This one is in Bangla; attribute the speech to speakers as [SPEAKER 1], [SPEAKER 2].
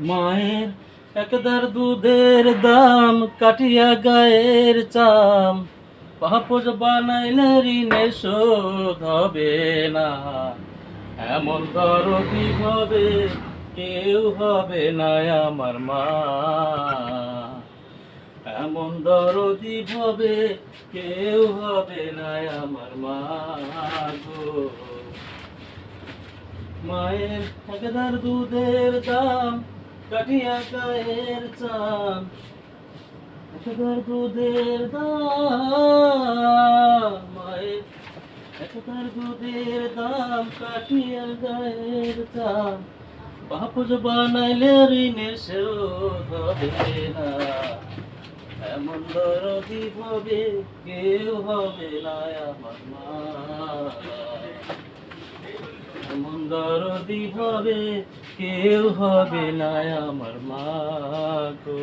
[SPEAKER 1] মায়ের একদার দুধের দাম কাটিয়া গায়ের চাম, পাপোশ বানাইলে ঋণের শোধ হবে না। এমন দরদি হবে কেউ হবে না আমার মা, এমন দরদি হবে কেউ হবে না আমার মা গো। মায়ের একদার দুধের দাম কাটিয়া গায়ের চাম, একদার দুধের দাম, মায়ের একদার দুধের দাম কাটিয়া গায়ের চাম, পাপোশ বানাইলে ঋণের শোধ হবে না। এমন দরদি হবে কেউ হবে না আমার মা, এমন দরদি হবে কেউ হবে না আমার মা গো।